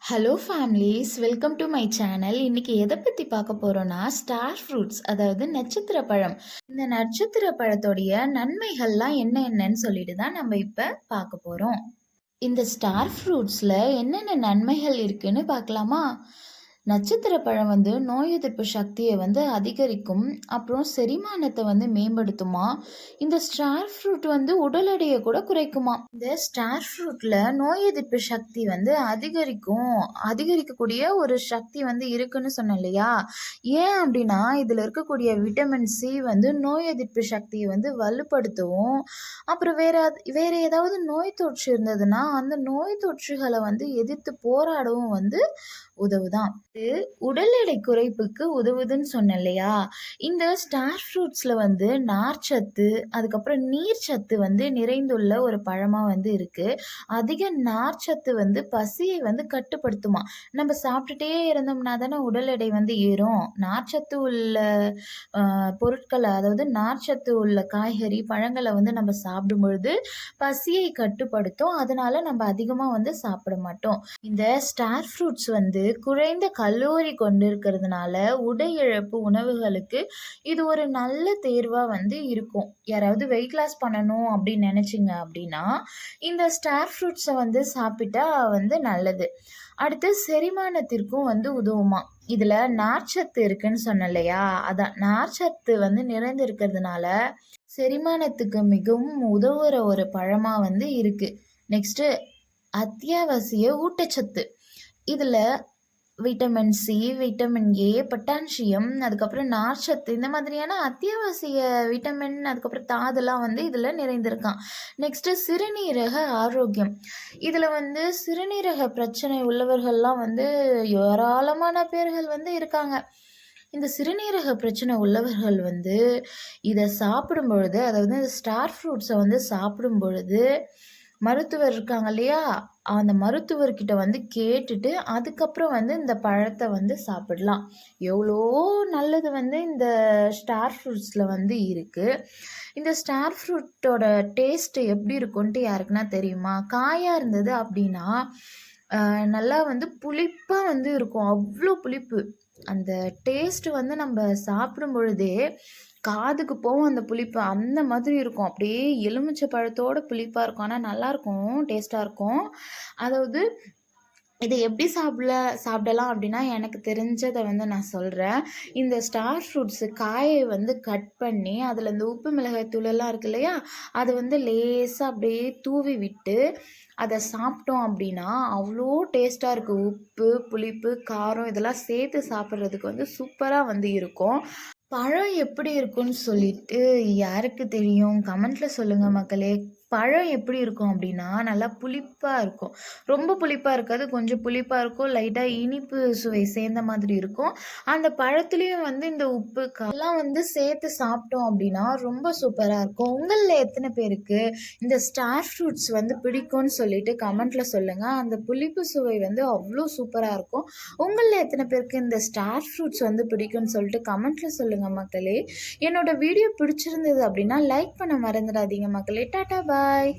Hello families, welcome to my channel. இன்னைக்கு எதை பற்றி பார்க்க போகிறோன்னா ஸ்டார் ஃப்ரூட்ஸ், அதாவது நட்சத்திர பழம். இந்த நட்சத்திர பழத்தோடைய நன்மைகள்லாம் என்னன்னு சொல்லிட்டு தான் நம்ம இப்போ பார்க்க போகிறோம். இந்த ஸ்டார் ஃப்ரூட்ஸில் என்னென்ன நன்மைகள் இருக்குன்னு பார்க்கலாமா? நட்சத்திர பழம் நோய் எதிர்ப்பு சக்தியை அதிகரிக்கும், அப்புறம் செரிமானத்தை மேம்படுத்துமா. இந்த ஸ்டார் ஃப்ரூட் உடல் எடையை கூட குறைக்குமா. இந்த ஸ்டார் ஃப்ரூட்ல நோய் எதிர்ப்பு சக்தி அதிகரிக்கக்கூடிய ஒரு சக்தி இருக்குன்னு சொன்னேன் இல்லையா? ஏன் அப்படின்னா இதுல இருக்கக்கூடிய விட்டமின் சி நோய் எதிர்ப்பு சக்தியை வலுப்படுத்தவும், அப்புறம் வேற ஏதாவது நோய் தொற்று இருந்ததுன்னா அந்த நோய் தொற்றுகளை எதிர்த்து போராடவும் உதவுதான். இது உடல் எடை குறைப்புக்கு உதவுதுன்னு சொன்னேன் இல்லையா? இந்த ஸ்டார் ஃப்ரூட்ஸ்ல நார்ச்சத்து, அதுக்கப்புறம் நீர்ச்சத்து நிறைந்துள்ள ஒரு பழமா இருக்கு. அதிக நார்ச்சத்து பசியை கட்டுப்படுத்துமா. நம்ம சாப்பிட்டுட்டே இருந்தோம்னா தானே உடல் எடை ஏறும். நார்ச்சத்து உள்ள பொருட்களை, அதாவது நார்ச்சத்து உள்ள காய்கறி பழங்களை நம்ம சாப்பிடும் பொழுது பசியை கட்டுப்படுத்தும். அதனால நம்ம அதிகமா சாப்பிட மாட்டோம். இந்த ஸ்டார் ஃப்ரூட்ஸ் குறைந்த கல்லூரி கொண்டிருக்கிறதுனால உடை இழப்பு உணவுகளுக்கு இது ஒரு நல்ல தேர்வா இருக்கும். யாராவது வெயிட் லாஸ் பண்ணணும் அப்படின்னு நினைச்சிங்க அப்படின்னா இந்த ஸ்டார் ஃப்ரூட்ஸை சாப்பிட்டா நல்லது. அடுத்து செரிமானத்திற்கும் உதவுமா. இதுல நார்ச்சத்து இருக்குன்னு சொன்ன இல்லையா? அதான் நார்ச்சத்து நிறைந்து இருக்கிறதுனால செரிமானத்துக்கு மிகவும் உதவுற ஒரு பழமா இருக்கு. நெக்ஸ்ட், அத்தியாவசிய ஊட்டச்சத்து. இதுல vitamin C, vitamin A, potassium, அதுக்கப்புறம் நார்ச்சத்து, இந்த மாதிரியான அத்தியாவசிய விட்டமின், அதுக்கப்புறம் தாதுலாம் இதில் நிறைந்திருக்கான். நெக்ஸ்ட்டு சிறுநீரக ஆரோக்கியம். இதில் சிறுநீரக பிரச்சனை உள்ளவர்கள்லாம் ஏராளமான பேர்கள் இருக்காங்க. இந்த சிறுநீரக பிரச்சனை உள்ளவர்கள் இதை சாப்பிடும் பொழுது, அதாவது ஸ்டார் ஃப்ரூட்ஸை சாப்பிடும் பொழுது மருத்துவர் இருக்காங்க இல்லையா? அந்த மருத்துவர்கிட்ட கேட்டுட்டு அதுக்கப்புறம் இந்த பழத்தை சாப்பிடலாம். எவ்வளோ நல்லது இந்த ஸ்டார் ஃப்ரூட்ஸில் இருக்குது. இந்த ஸ்டார் ஃப்ரூட்டோட டேஸ்ட்டு எப்படி இருக்குன்ட்டு யாருக்குன்னா தெரியுமா? காயாக இருந்தது அப்படின்னா நல்லா புளிப்பாக இருக்கும். அவ்வளோ புளிப்பு. அந்த டேஸ்ட்டு நம்ம சாப்பிடும் பொழுதே காதுக்கு போகும். அந்த புளிப்பு அந்த மாதிரி இருக்கும். அப்படியே எலுமிச்சை பழத்தோட புளிப்பாக இருக்கும். ஆனால் நல்லாயிருக்கும், டேஸ்ட்டாக இருக்கும். அதாவது இதை எப்படி சாப்பிடலாம் அப்படின்னா, எனக்கு தெரிஞ்சதை நான் சொல்கிறேன். இந்த ஸ்டார் ஃப்ரூட்ஸு காயை கட் பண்ணி அதில் இந்த உப்பு மிளகாய் தூளெல்லாம் இருக்கு இல்லையா? அதை லேசாக அப்படியே தூவி விட்டு அதை சாப்பிட்டோம் அப்படின்னா அவ்வளோ டேஸ்ட்டாக இருக்குது. உப்பு, புளிப்பு, காரம் இதெல்லாம் சேர்த்து சாப்பிட்றதுக்கு சூப்பராக இருக்கும். பழம் எப்படி இருக்குன்னு சொல்லிட்டு யாருக்கு தெரியும்? கமெண்ட்டில் சொல்லுங்கள் மக்களே. பழம் எப்படி இருக்கும் அப்படின்னா நல்லா புளிப்பாக இருக்கும். ரொம்ப புளிப்பாக இருக்காது, கொஞ்சம் புளிப்பாக இருக்கும். லைட்டாக இனிப்பு சுவை சேர்ந்த மாதிரி இருக்கும். அந்த பழத்துலேயும் இந்த உப்பு எல்லாம் சேர்த்து சாப்பிட்டோம் அப்படின்னா ரொம்ப சூப்பராக இருக்கும். உங்களில் எத்தனை பேருக்கு இந்த ஸ்டார் ஃப்ரூட்ஸ் பிடிக்கும்னு சொல்லிட்டு கமெண்ட்டில் சொல்லுங்கள். அந்த புளிப்பு சுவை அவ்வளோ சூப்பராக இருக்கும். உங்களில் எத்தனை பேருக்கு இந்த ஸ்டார் ஃப்ரூட்ஸ் பிடிக்கும்னு சொல்லிட்டு கமெண்ட்டில் சொல்லுங்கள் மக்களே. என்னோட வீடியோ பிடிச்சிருந்தது அப்படின்னா லைக் பண்ண மறந்துடாதீங்க மக்களே. டாட்டா, பாய்.